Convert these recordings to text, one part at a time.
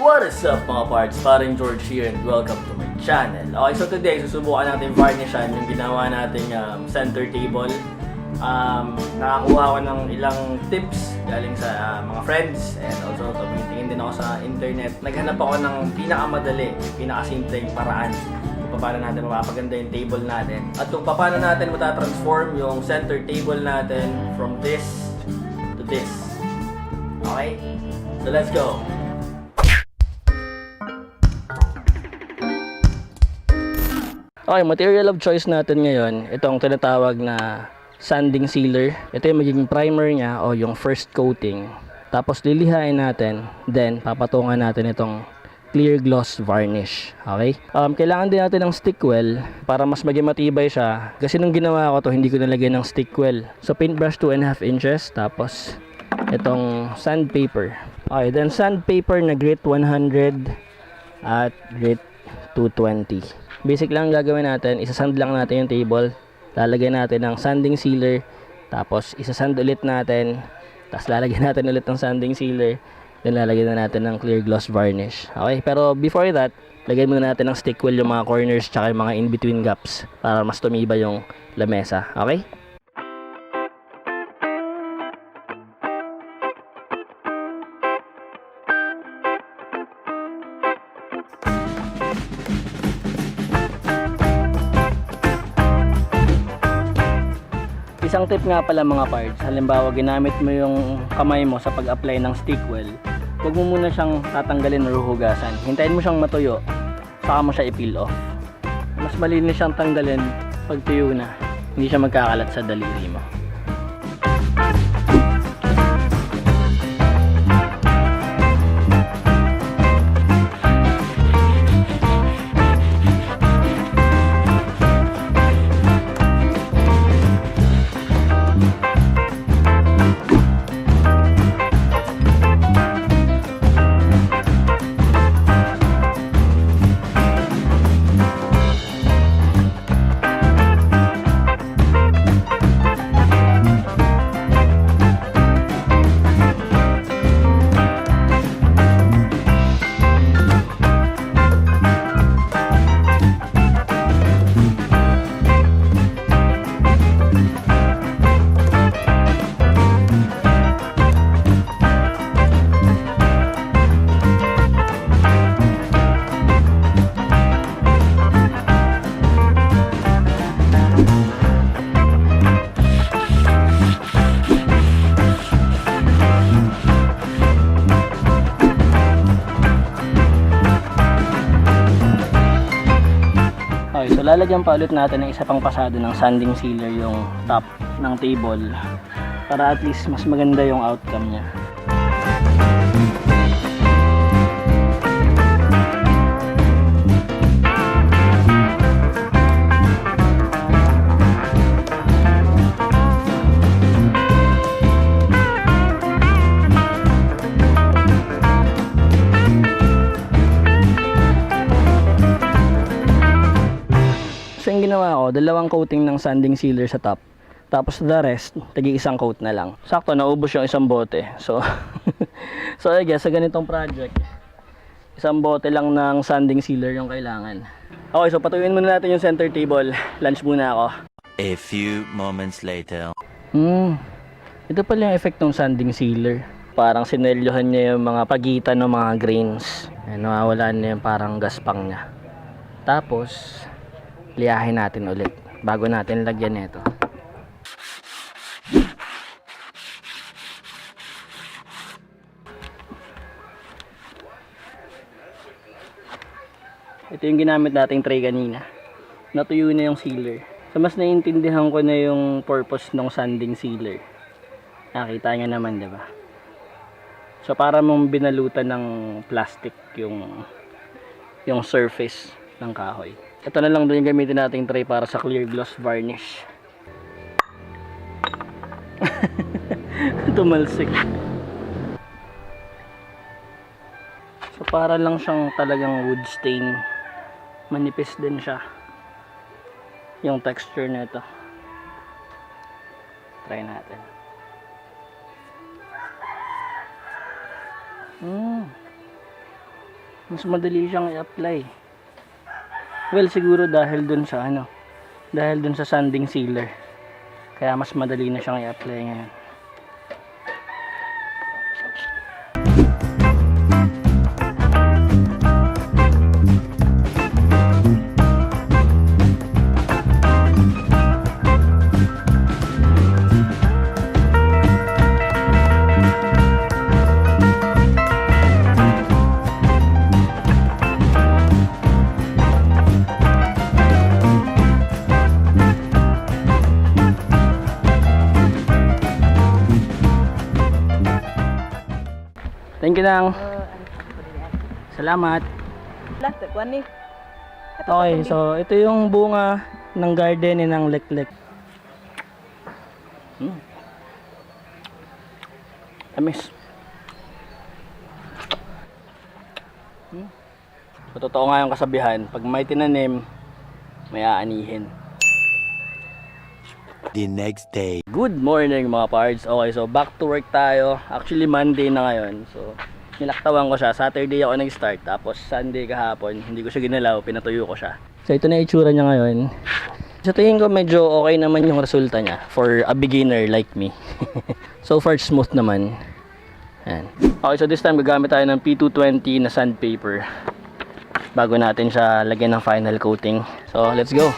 What is up mga parts? Pareng George here and welcome to my channel. Okay, so today susubukan natin varnishan yung ginawa nating center table. Nakakuha ko ng ilang tips galing sa mga friends and also tumitingin din ako sa internet. Naghanap ako ng pinakamadali, pinakasimpleng paraan kung paano natin mapapaganda yung table natin at kung paano natin matatransform yung center table natin from this to this. Okay? So let's go! Okay, material of choice natin ngayon, itong tinatawag na sanding sealer. Ito yung magiging primer niya o yung first coating. Tapos lilihain natin, then papatungan natin itong clear gloss varnish. Okay? Kailangan din natin ng stick well para mas maging matibay siya. Kasi nung ginawa ko to, hindi ko nalagyan ng stick well. So paintbrush 2.5 inches, tapos itong sandpaper. Okay, then sandpaper na grit 100 at grit 220. Basic lang gagawin natin, isasand lang natin yung table, lalagyan natin ng sanding sealer, tapos isasand ulit natin, tapos lalagyan natin ulit ng sanding sealer, then lalagyan na natin ng clear gloss varnish. Okay, pero before that, lagyan muna natin ng stick well yung mga corners tsaka yung mga in-between gaps para mas tumiba yung lamesa. Okay? Isang tip nga pala mga parts, halimbawa ginamit mo yung kamay mo sa pag-apply ng stick well, huwag mo muna siyang tatanggalin o hugasan. Hintayin mo siyang matuyo, saka mo siya i-peel off. Mas malinis siyang tanggalin pag tuyo na, hindi siya magkakalat sa daliri mo. Okay, so lalagyan pa ulit natin ng isa pang pasado ng sanding sealer yung top ng table para at least mas maganda yung outcome niya. So yung ginawa ko, dalawang coating ng sanding sealer sa top. Tapos the rest, tagi isang coat na lang. Sakto, naubos yung isang bote. So, so I guess, sa ganitong project, isang bote lang ng sanding sealer yung kailangan. Okay, so patuyuin muna natin yung center table. Lunch muna ako. A few moments later. Ito pala yung effect ng sanding sealer. Parang sinelyohan niya yung mga pagitan ng mga grains. Nawawala na yung parang gaspang niya. Tapos, liyahin natin ulit bago natin lagyan nito. Ito yung ginamit nating tray kanina. Natuyo na yung sealer. So mas naiintindihan ko na yung purpose ng sanding sealer. Nakita nyo naman, diba? So para mong binalutan ng plastic yung surface ng kahoy. Ito na lang din yung gamitin nating tray para sa clear gloss varnish. Tumalsik. So para lang siyang talagang wood stain. Manipis din siya yung texture nito. Try natin. Mas madali siyang i-apply. Well, siguro dahil dun sa dahil dun sa sanding sealer. Kaya mas madali na siyang i-apply ngayon. Thank you nang. Salamat. Okay, so ito yung bunga ng garden ni ng leklek. Amis. So, totoo nga yung kasabihan, pag may tinanim, may aanihin. The next day. Good morning mga pards. Okay, so back to work tayo. Actually Monday na ngayon. So nilaktawan ko siya. Saturday ako nag-start. Tapos Sunday kahapon, hindi ko siya ginalaw, pinatuyo ko siya. So ito na itsura niya ngayon. Sa tingin ko medyo okay naman yung resulta niya for a beginner like me. So far smooth naman. Ayan. Okay, so this time gagamit tayo ng P220 na sandpaper bago natin siya lagyan ng final coating. So let's go.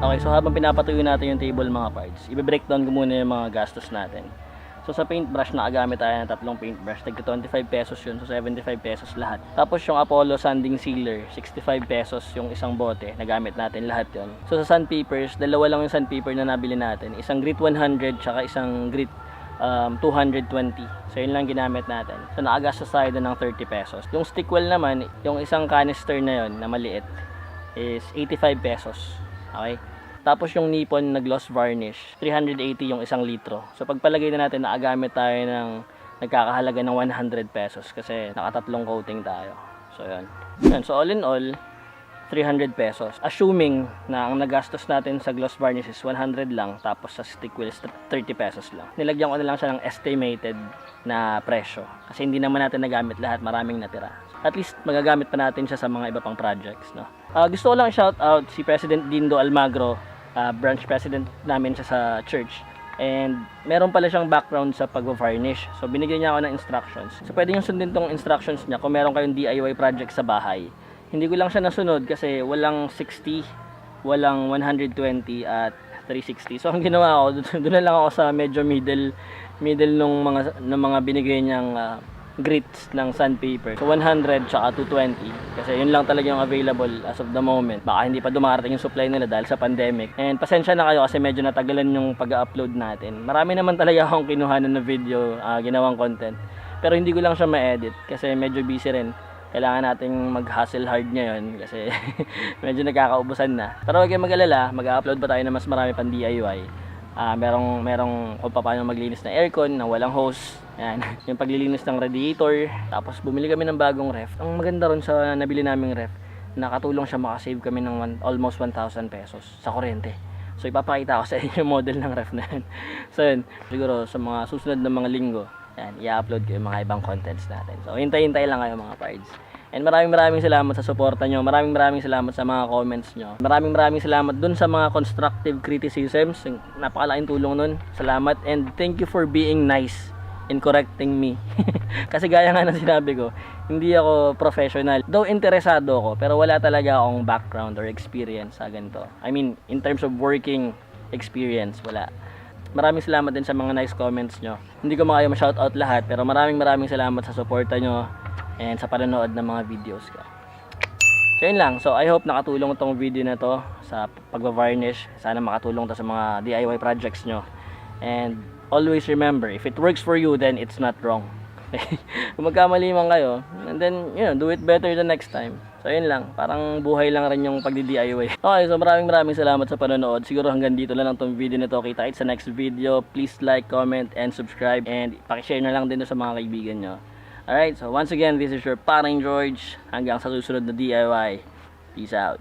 Okay, so habang pinapatuyo natin yung table mga parts, i-breakdown ko muna yung mga gastos natin. So sa paintbrush, nakagamit tayo ng tatlong paintbrush. Tagka 25 pesos yun, so 75 pesos lahat. Tapos yung Apollo sanding sealer, 65 pesos yung isang bote. Nagamit natin lahat yun. So sa sandpapers, dalawa lang yung sandpaper na nabili natin. Isang grit 100, tsaka isang grit 220. So yun lang ginamit natin. So nakagastos tayo doon ng 30 pesos. Yung stick wall naman, yung isang canister na yun, na maliit, is 85 pesos. Okay? Tapos yung Nippon na gloss varnish, 380 yung isang litro. So pagpalagay na natin, nakagamit tayo ng nagkakahalaga ng 100 pesos kasi nakatatlong coating tayo. So yun. So all in all, 300 pesos. Assuming na ang nagastos natin sa gloss varnish is 100 lang, tapos sa stick wheel is 30 pesos lang. Nilagyan ko na lang siya ng estimated na presyo. Kasi hindi naman natin nagamit lahat, maraming natira. At least magagamit pa natin siya sa mga iba pang projects, no? Gusto ko lang shout out si President Dindo Almagro, branch president namin siya sa church. And meron pala siyang background sa pag-varnish. So binigyan niya ako ng instructions. So pwede niyo sundin tong instructions niya kung meron kayong DIY project sa bahay. Hindi ko lang siya nasunod kasi walang 60, walang 120 at 360. So ang ginawa ko, doon na lang ako sa medyo middle nung mga binigay niyang grits ng sandpaper. So 100 tsaka 220 kasi yun lang talaga yung available as of the moment. Baka hindi pa dumarating yung supply nila dahil sa pandemic. And pasensya na kayo kasi medyo natagalan yung pag-upload natin. Marami naman talaga akong kinuhanan na video, ginawang content. Pero hindi ko lang siya ma-edit kasi medyo busy rin. Kailangan nating mag-hustle hard ngayon kasi medyo nagkakaubusan na. Pero huwag kayong mag-alala, mag-upload pa tayo na mas marami pang DIY. Merong kung paano maglinis ng aircon na walang hose. Ayan. Yung paglilinis ng radiator. Tapos bumili kami ng bagong ref. Ang maganda ron sa nabili naming ref, nakatulong siya makasave kami ng almost 1,000 pesos sa kuryente. So ipapakita ko sa inyo yung model ng ref na yan. So yun, siguro sa mga susunod na mga linggo, yan, i-upload ko yung mga ibang contents natin. So hintay-hintay lang kayo mga pards. And maraming salamat sa suporta nyo. Maraming salamat sa mga comments nyo. Maraming salamat dun sa mga constructive criticisms. Napakalaking tulong nun. Salamat. And thank you for being nice in correcting me. Kasi gaya nga na sinabi ko, hindi ako professional. Though interesado ako, pero wala talaga akong background or experience sa ganito. I mean, in terms of working experience, wala. Maraming salamat din sa mga nice comments nyo. Hindi ko makayo ma-shoutout lahat, pero maraming salamat sa suporta nyo and sa panonood ng mga videos ko. So yun lang. So I hope nakatulong itong video na to sa pagbavarnish. Sana makatulong to sa mga DIY projects nyo. And always remember, if it works for you, then it's not wrong. Kung magkamali man kayo, and then, you know, do it better the next time. So yun lang. Parang buhay lang rin yung pagdi-DIY. Okay, so maraming salamat sa panonood. Siguro hanggang dito lang ang itong video na to. Kita-kits sa next video. Please like, comment, and subscribe. And pakishare na lang din sa mga kaibigan nyo. Alright, so once again, this is your Pareng George. Hanggang sa susunod na DIY. Peace out.